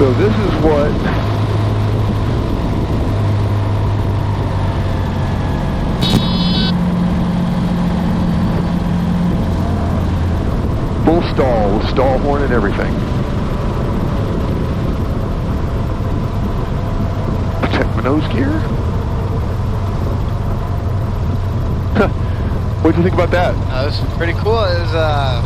So this is what full stall with stall horn and everything. Check my nose gear. What'd you think about that? That was pretty cool. It was a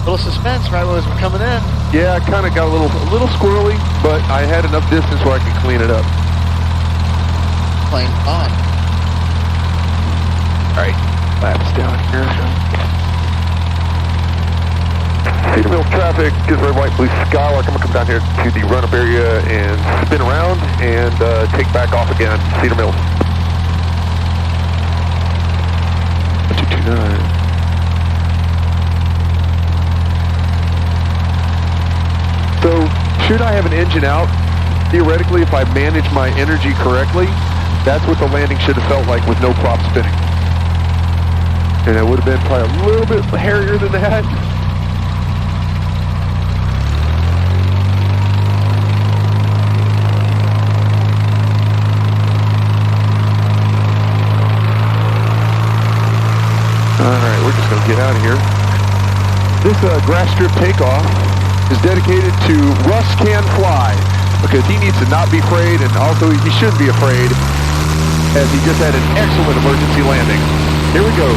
little suspense right as we're coming in. Yeah, I kind of got a little squirrely, but I had enough distance where I could clean it up. Plane on. All right, laps down here. Cedar Mills traffic is red, white, blue Skylark. I'm gonna come down here to the run-up area and spin around and take back off again. Cedar Mills. 229. So, should I have an engine out? Theoretically, if I manage my energy correctly, that's what the landing should have felt like with no prop spinning. And it would have been probably a little bit hairier than that. Alright, we're just going to get out of here. This grass strip takeoff is dedicated to Russ Can Fly, because he needs to not be afraid, and also he shouldn't be afraid, as he just had an excellent emergency landing. Here we go.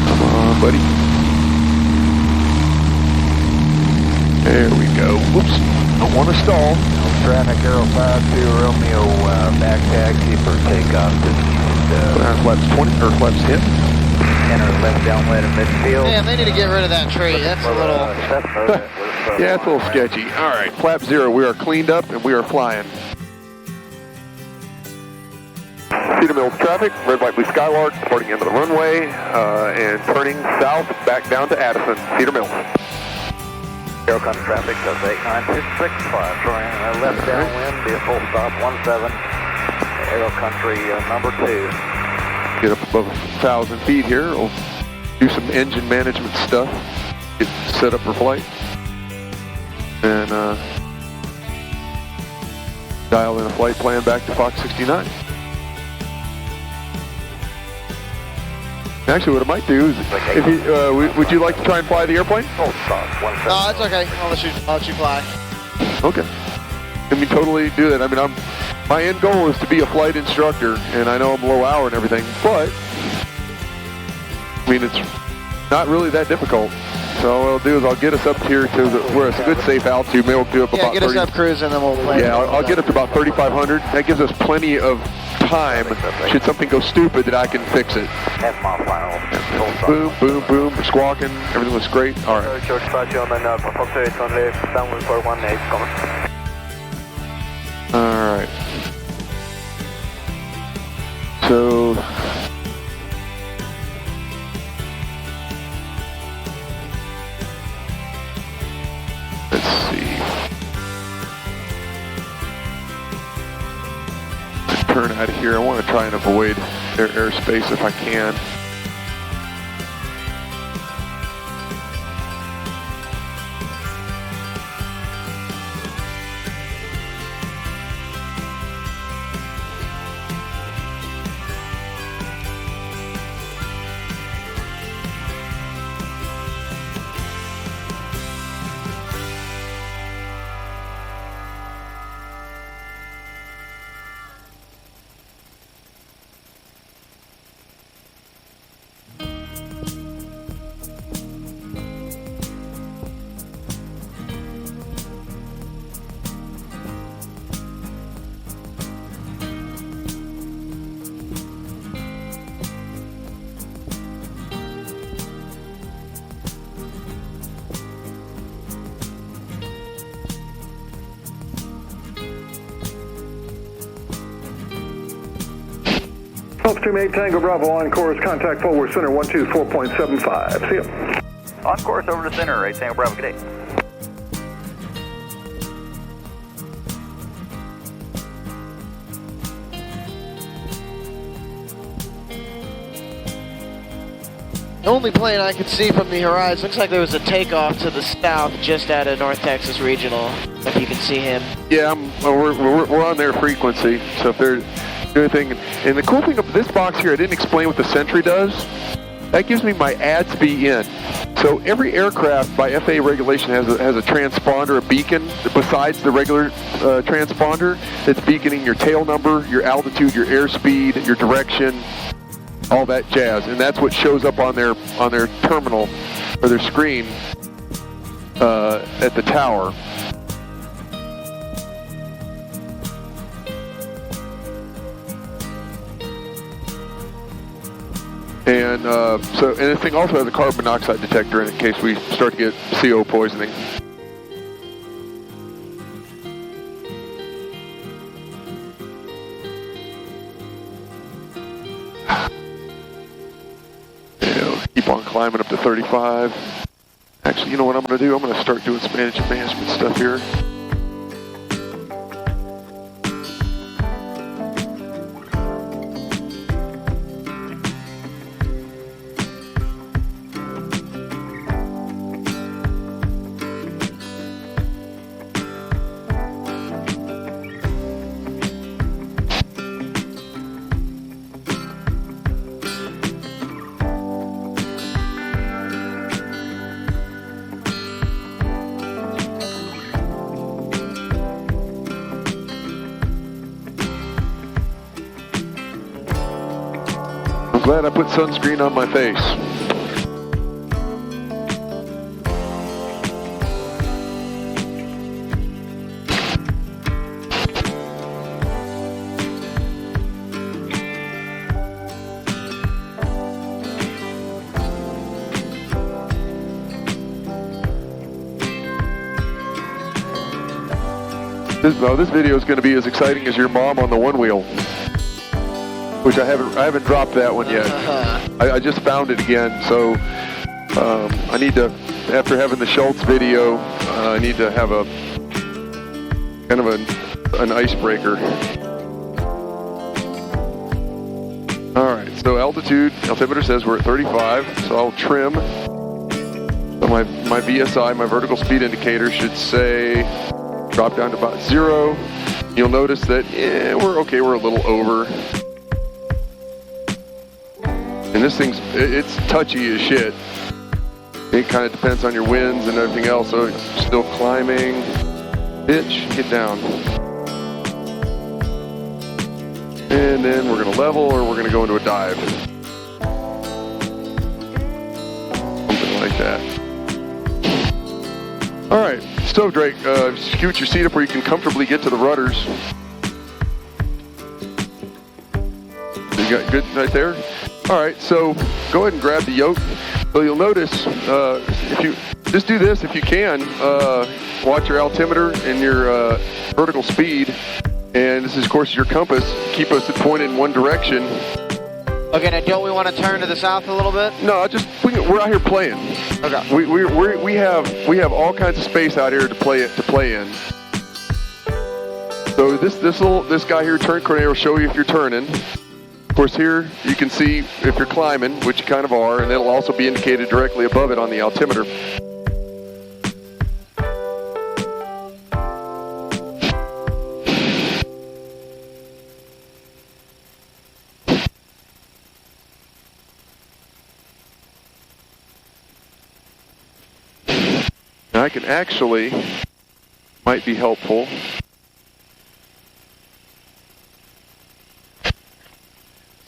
Come on, buddy. There we go. Whoops. Don't want to stall. Traffic Arrow 52 Romeo, back taxi for takeoff to flaps 20, or flaps 10. Enter left downwind in midfield. Damn, they need to get rid of that tree. That's a little... Yeah, it's a little sketchy. All right, flap 0, we are cleaned up and we are flying. Cedar Mills traffic, red, white, blue Skylark, departing into the runway and turning south back down to Addison, Cedar Mills. Aero country traffic, does 8965, trying left downwind, be a full stop, 17, Aero country number 2. Get up above 1,000 feet here, we'll do some engine management stuff, get set up for flight, and dial in a flight plan back to Fox 69. Actually, what I might do is, if you, would you like to try and fly the airplane? Full stop, 17. No, it's okay. I'll let you fly. Okay. I mean, totally do that. I mean, my end goal is to be a flight instructor, and I know I'm low hour and everything, but, I mean, it's not really that difficult. So what I'll do is I'll get us up here to where it's a good safe altitude. Maybe we'll do up about 30. Yeah, get us up cruising, and then we'll play. Yeah, I'll get up to about 3,500. That gives us plenty of time, should something go stupid, that I can fix it. Boom, boom, boom, squawking, everything looks great. All right. All right. So, let's see. Let's turn out of here. I want to try and avoid their airspace if I can. Gulfstream 8 Tango Bravo on course, contact forward center 124.75. See ya. On course over to center, 8 Tango Bravo, good day. The only plane I could see from the horizon, looks like there was a takeoff to the south just out of North Texas Regional, if you can see him. Yeah, we're on their frequency, so if they're doing anything. And the cool thing of this box here, I didn't explain what the Sentry does. That gives me my ADS-B in. So every aircraft by FAA regulation has a transponder, a beacon, besides the regular transponder, that's beaconing your tail number, your altitude, your airspeed, your direction, all that jazz. And that's what shows up on their terminal or their screen at the tower. And and this thing also has a carbon monoxide detector in case we start to get CO poisoning. Keep on climbing up to 35. Actually, you know what I'm going to do? I'm going to start doing some engine management stuff here. Glad I put sunscreen on my face. This video is going to be as exciting as your mom on the one wheel. Which I haven't dropped that one yet. I just found it again, so I need to, after having the Schultz video, I need to have a kind of an icebreaker. All right, so altimeter says we're at 35, so I'll trim. So my VSI, my vertical speed indicator, should say drop down to about 0. You'll notice that we're okay. We're a little over. And this thing's, it's touchy as shit. It kind of depends on your winds and everything else, so it's still climbing. Pitch, get down. And then we're gonna level or we're gonna go into a dive. Something like that. All right, so Drake, scoot your seat up where you can comfortably get to the rudders. You got good right there? All right, so go ahead and grab the yoke. So you'll notice, if you just do this, if you can, watch your altimeter and your vertical speed, and this is, of course, your compass. Keep us pointed in one direction. Okay, now don't we want to turn to the south a little bit? No, we're out here playing. Okay. We have all kinds of space out here to play in. So this guy here, turn coordinator, will show you if you're turning. Of course, here you can see if you're climbing, which you kind of are, and it'll also be indicated directly above it on the altimeter. Now I can actually, might be helpful.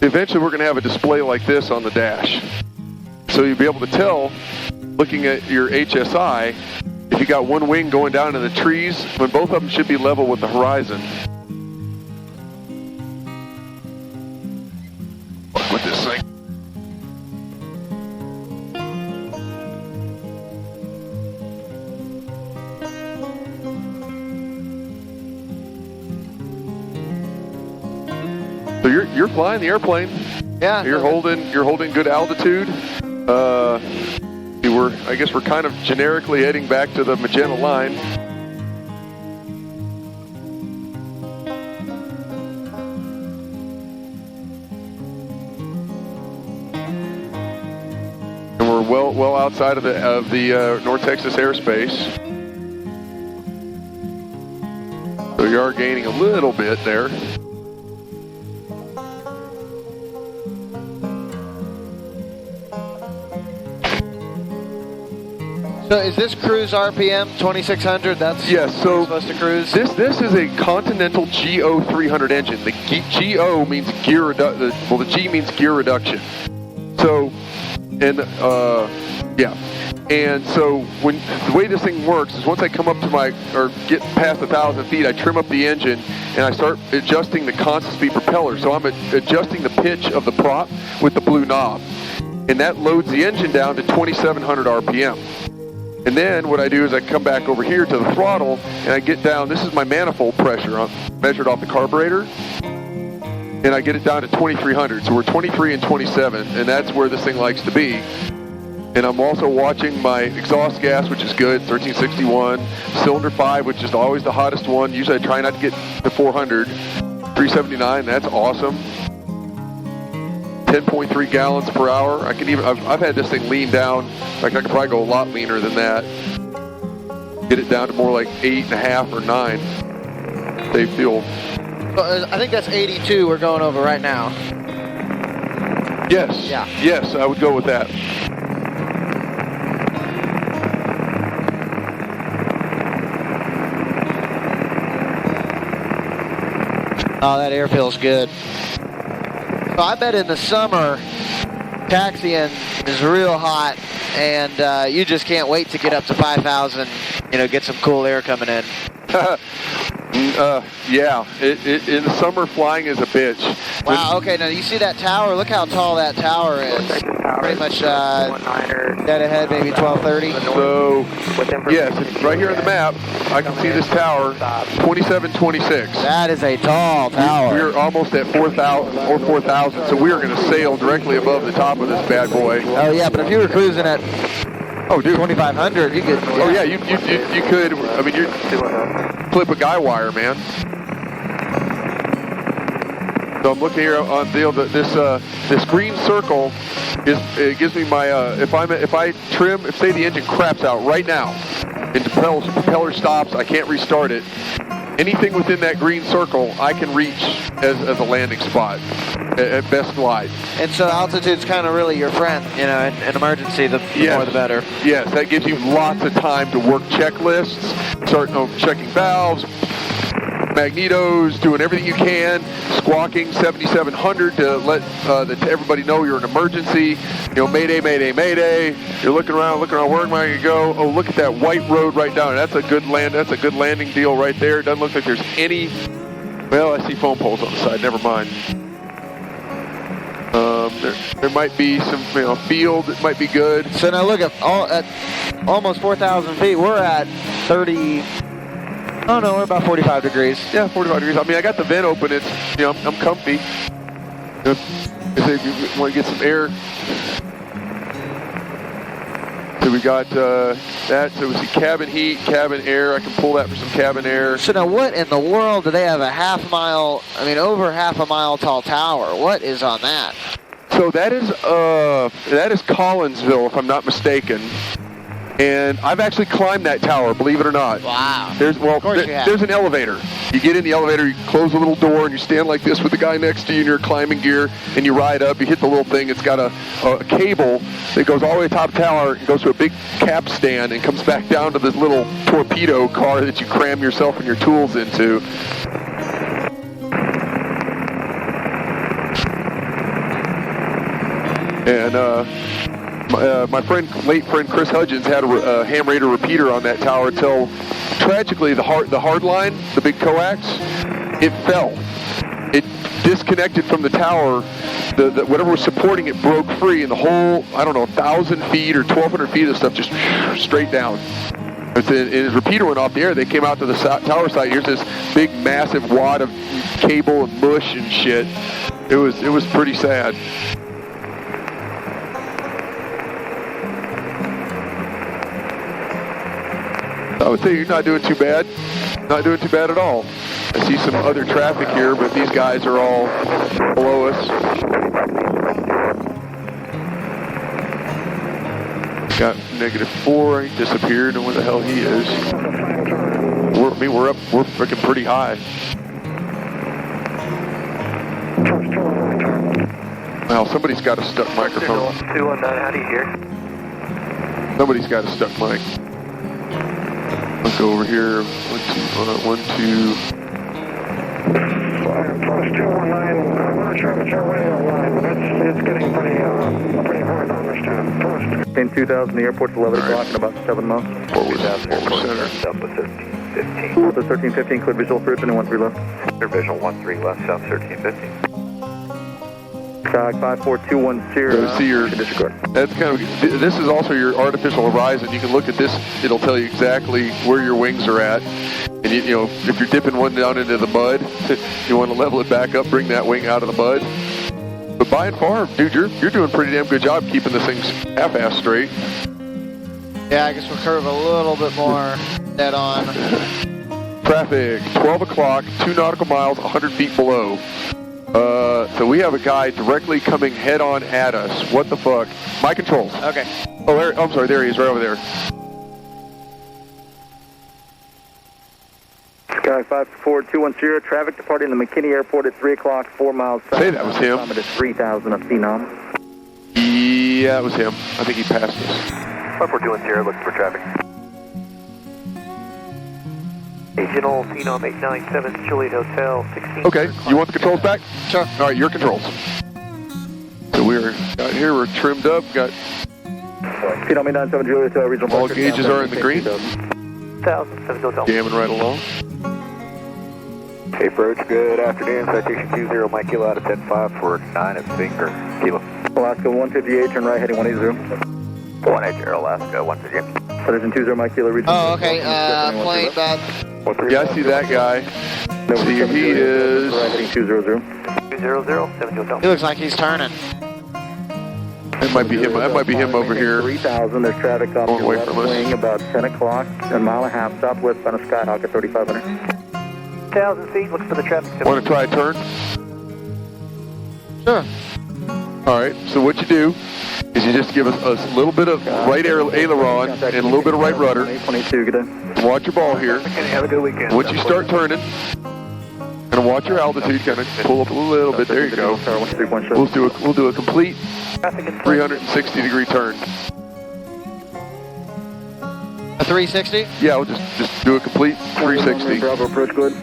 Eventually we're going to have a display like this on the dash. So you'll be able to tell, looking at your HSI, if you got one wing going down in the trees, when both of them should be level with the horizon. Fuck with this thing. So you're flying the airplane. Yeah. You're holding good altitude. I guess we're kind of generically heading back to the magenta line. well outside of the North Texas airspace. So you are gaining a little bit there. So is this cruise RPM 2600? That's yes. So supposed to cruise. This is a Continental GO 300 engine. The GO means gear the G means gear reduction. So, and yeah, and so when the way this thing works is once I come up to or get past 1,000 feet, I trim up the engine and I start adjusting the constant speed propeller. So I'm adjusting the pitch of the prop with the blue knob, and that loads the engine down to 2,700 RPM. And then what I do is I come back over here to the throttle and I get down, this is my manifold pressure measured off the carburetor, and I get it down to 2,300. So we're 23 and 27, and that's where this thing likes to be. And I'm also watching my exhaust gas, which is good, 1361, cylinder 5, which is always the hottest one. Usually I try not to get to 400, 379, that's awesome. 10.3 gallons per hour. I can even, I've had this thing lean down. Like I could probably go a lot leaner than that. Get it down to more like 8.5 or 9. They feel. I think that's 82 we're going over right now. Yes. Yeah. Yes, I would go with that. Oh, that air feels good. So I bet in the summer, taxiing is real hot, and you just can't wait to get up to 5,000, get some cool air coming in. Yeah, in the summer, flying is a bitch. Wow, okay, now you see that tower? Look how tall that tower is. Pretty much dead ahead, maybe 1230. So, yes, it's right here on the map. I can see this tower, 2726. That is a tall tower. We're almost at 4,000 or 4,000, so we are going to sail directly above the top of this bad boy. Oh yeah, but if you were cruising at 2,500, you could. Oh yeah, you could. I mean, you clip a guy wire, man. So I'm looking here on this green circle it gives me my if I trim, if say the engine craps out right now and the propeller stops, I can't restart it. Anything within that green circle I can reach as a landing spot at best glide. And so altitude's kind of really your friend, in an emergency, the more the better. Yes, that gives you lots of time to work checklists, start checking valves, magnetos, doing everything you can, squawking 7700 to let everybody know you're an emergency. Mayday, mayday, mayday. You're looking around, where am I going to go? Oh, look at that white road right down. That's a good landing deal right there. It doesn't look like there's any. Well, I see foam poles on the side. Never mind. There might be some field that might be good. So now look at almost 4,000 feet. We're at 30. Oh no, we're about 45 degrees. Yeah, 45 degrees. I mean, I got the vent open. It's I'm comfy. If you want to get some air. So we got that. So we see cabin heat, cabin air. I can pull that for some cabin air. So now what in the world do they have over half a mile tall tower? What is on that? So that is Collinsville, if I'm not mistaken. And I've actually climbed that tower, believe it or not. Wow. There's an elevator. You get in the elevator, you close the little door, and you stand like this with the guy next to you in your climbing gear, and you ride up. You hit the little thing. It's got a cable that goes all the way to the top of the tower, and goes to a big cap stand, and comes back down to this little torpedo car that you cram yourself and your tools into. And my late friend Chris Hudgens had a ham radio repeater on that tower until, tragically, the hard line, the big coax, it fell. It disconnected from the tower. Whatever was supporting it broke free, and the whole, 1,000 feet or 1,200 feet of stuff just straight down. And his repeater went off the air. They came out to the tower site. Here's this big, massive wad of cable and mush and shit. It was pretty sad. I would say you're not doing too bad. Not doing too bad at all. I see some other traffic here, but these guys are all below us. Got -4. He disappeared, and where the hell he is? We're up. We're freaking pretty high. Well, somebody's got a stuck microphone. 219, how do you hear? Somebody's got a stuck mic. Let's go over here. 1, 2. Plus 219, I'm not sure if it's our radio line, but it's getting pretty hard on this time. In 2000, the airport's 11 o'clock in about 7 miles. Forward center. South with 1315. The 1315, clear visual for and 13 left. Clear visual 13 left, South 1315. Sky 54210. So see your, disregard. that's kind of, this is also your artificial horizon. You can look at this, it'll tell you exactly where your wings are at. And you know, if you're dipping one down into the mud, you want to level it back up, bring that wing out of the mud. But by and far, dude, you're doing a pretty damn good job keeping this thing half-ass straight. Yeah, I guess we'll curve a little bit more dead on. Traffic, 12 o'clock, 2 nautical miles, 100 feet below. So we have a guy directly coming head-on at us. What the fuck? My controls. Okay. Oh, there, I'm sorry, there he is, right over there. Sky 54210, traffic departing the McKinney Airport at 3 o'clock, 4 miles south. Say that was him. At 3,000 of phenom. Yeah, it was him. I think he passed us. 5420, looking for traffic. Regional Phenom 897, Juliet Hotel, 16. Okay, you want the controls back? Sure. All right, your controls. So we're out here, we're trimmed up, got Phenom 897, Juliet Hotel, regional. all gauges are in the green. 1007 Hotel. Jamming right along. Cape Roads, good afternoon. Citation 20, Mike Kilo out of 10-5 for 9 at Finger. Kilo. Alaska 158, turn right, heading 180. 180, Alaska 158. Citation 20, Mike Kilo, regional. Oh, okay. Plane about. Yeah, I see that guy. See, he is. Right, heading 200. 200, 70 Hotel. He looks like he's turning. That might be him. That might be him over here. 3,000. There's traffic off Going your away left from us. wing about 10 o'clock, a mile and a half southwest on a Skyhawk at 3,500. 1,000 feet. Look for the traffic. Want to try a turn? Sure. All right. So what you do is you just give us a little bit of right aileron and a little bit of right rudder. 822, good day. Watch your ball here. Have a good weekend. Once you start turning, kind of watch your altitude. Kind of pull up a little bit. There you go. We'll do a complete 360-degree turn. A 360? Yeah, we'll just do a complete 360. Bravo approach, good.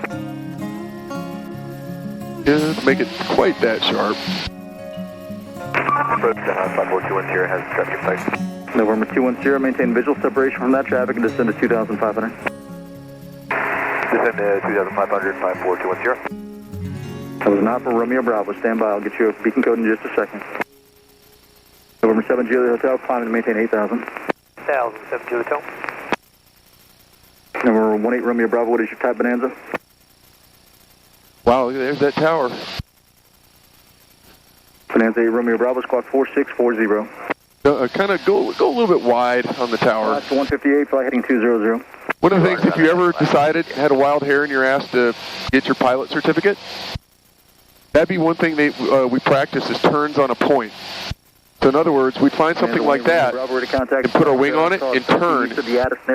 Yeah, make it quite that sharp. Approach 54210 has traffic sight. November 210, maintain visual separation from that traffic and descend to 2,500. Descend to 2,500, 54210. That was an Alpha Romeo Bravo. Stand by. I'll get you a beacon code in just a second. November 7 Juliet Hotel, climbing to maintain 8,000. 1,000, 7 Juliet Hotel. Number 18 Romeo Bravo, what is your type, Bonanza? Wow, there's that tower. Bonanza 8 Romeo Bravo, squawk 4640. Kind of go a little bit wide on the tower. That's 158, flight heading 200. One of the things, if you ever decided, had a wild hair in your ass to get your pilot certificate, that'd be one thing we practice is turns on a point. So in other words, we'd find something like that and put our wing on it and turn.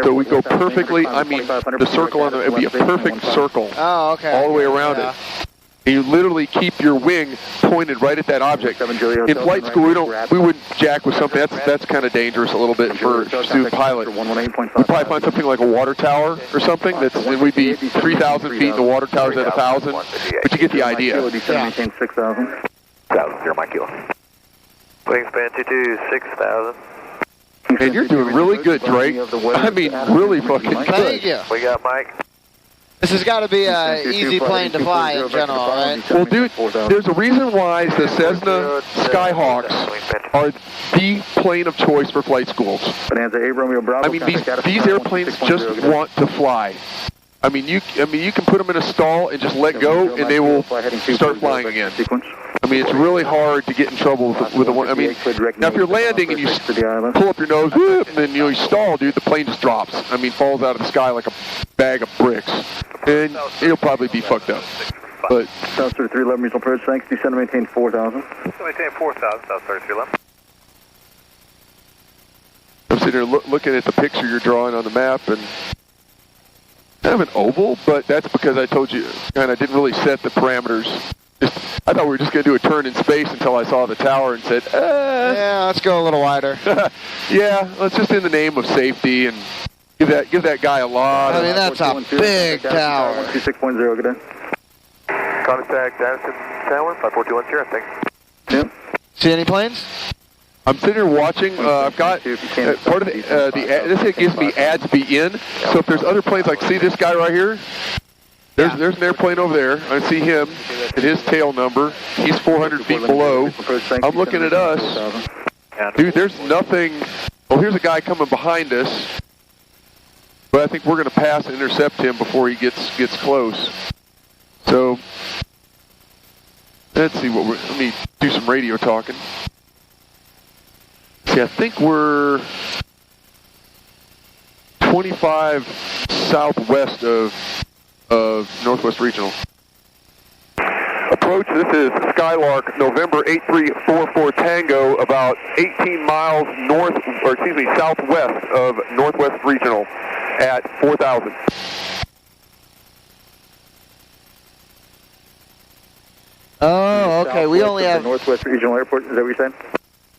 So we go perfectly, I mean, the circle on it would be a perfect circle Oh, okay. all the way around it. And you literally keep your wing pointed right at that object. In flight school, we wouldn't jack with something. That's kind of dangerous a little bit for student pilot. We'd probably find something like a water tower or something. We'd be 3,000 feet. The water tower's at 1,000. But you get the idea. Yeah. 6,000. 1,000, Mike Kilo. Wingspan 6,000. And you're doing really good, Drake. I mean, really fucking Thank good. you. We got Mike. This has got to be an easy plane to fly in general, right? Well, dude, there's a reason why the Cessna Skyhawks are the plane of choice for flight schools. Bonanza 8 Romeo Bravo. I mean, these airplanes just want to fly. I mean, you can put them in a stall and just let go, and they will start flying again. I mean, it's really hard to get in trouble with the one. I mean, now if you're landing and you pull up your nose, whoop, and then you stall, dude, the plane just drops. I mean, falls out of the sky like a bag of bricks, and it'll probably be fucked up. But South 3311 regional approach, thanks. Descend to maintain 4,000. Maintain 4,000, South 3311. I'm sitting here looking at the picture you're drawing on the map, and kind of an oval, but that's because I told you, and I didn't really set the parameters. I thought we were just going to do a turn in space until I saw the tower and said, yeah, let's go a little wider. Yeah, let's just in the name of safety and give that guy a lot. I mean, that's a big tower. 126.0, good day. Contact Addison Tower, 54210, thanks. Yep. See any planes? I'm sitting here watching. I've got part of this gives me ADS-B in. So if there's other planes, like see this guy right here. There's an airplane over there. I see him and his tail number. He's 400 feet below. I'm looking at us. Dude, there's nothing. Oh, here's a guy coming behind us. But I think we're going to pass and intercept him before he gets close. So let's see let me do some radio talking. See, I think we're 25 southwest of Northwest Regional. Approach, this is Skylark, November 8344 Tango, about 18 miles southwest of Northwest Regional at 4,000. Oh, okay. We only have Northwest Regional Airport. Is that what you're saying?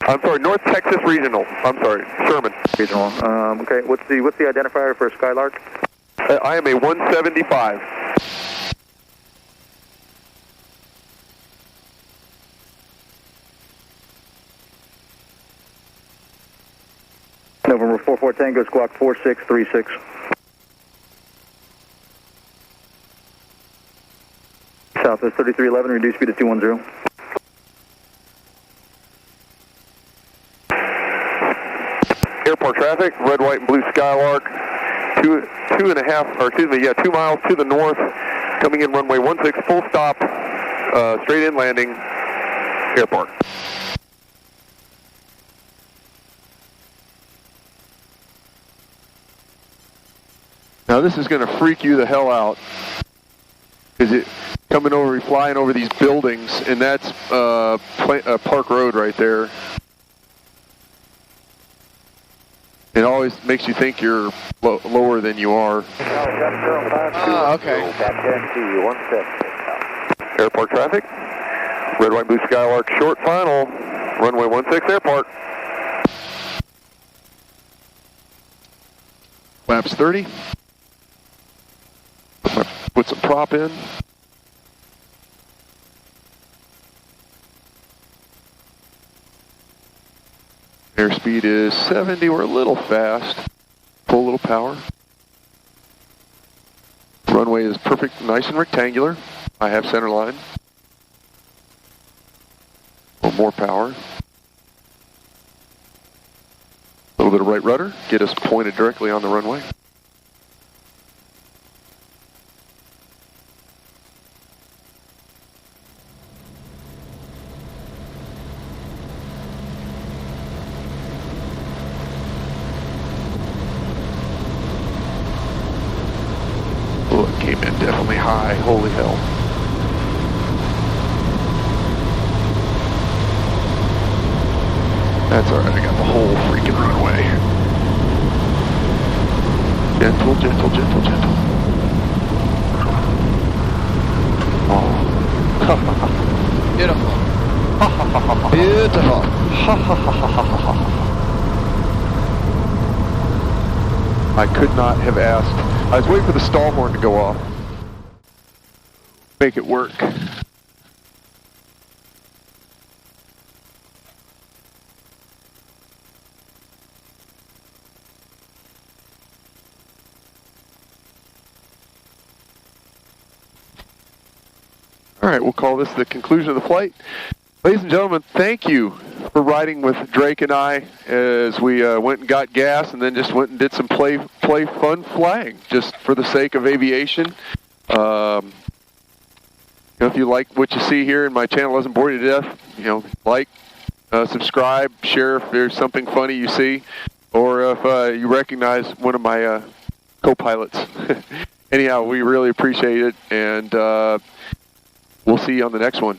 I'm sorry, North Texas Regional. I'm sorry, Sherman. Regional. Okay. What's the identifier for Skylark? I am a 175. November 44 Tango, squawk 4636. Southwest 3311, reduce speed to 210. Airport traffic, red, white, and blue Skylark, 2 miles to the north, coming in runway 16, full stop, straight in landing, airport. Now this is going to freak you the hell out. Is it flying over these buildings, and that's Park Road right there. It always makes you think you're lower than you are. Oh, okay. Airport traffic, red, white, blue Skylark, short final, runway 16 airport. Flaps 30. Put some prop in. Airspeed is 70. We're a little fast. Full little power. Runway is perfect, nice and rectangular. I have center line. A little more power. A little bit of right rudder. Get us pointed directly on the runway. Came in definitely high, holy hell. That's alright, I got the whole freaking runway. Gentle, gentle, gentle, gentle. Oh. Beautiful. Beautiful. I could not have asked. I was waiting for the stall horn to go off. Make it work. All right, we'll call this the conclusion of the flight. Ladies and gentlemen, thank you for riding with Drake and I as we went and got gas and then just went and did some play fun flying just for the sake of aviation. If you like what you see here and my channel doesn't bore you to death, like, subscribe, share if there's something funny you see, or if you recognize one of my co-pilots. Anyhow, we really appreciate it, and we'll see you on the next one.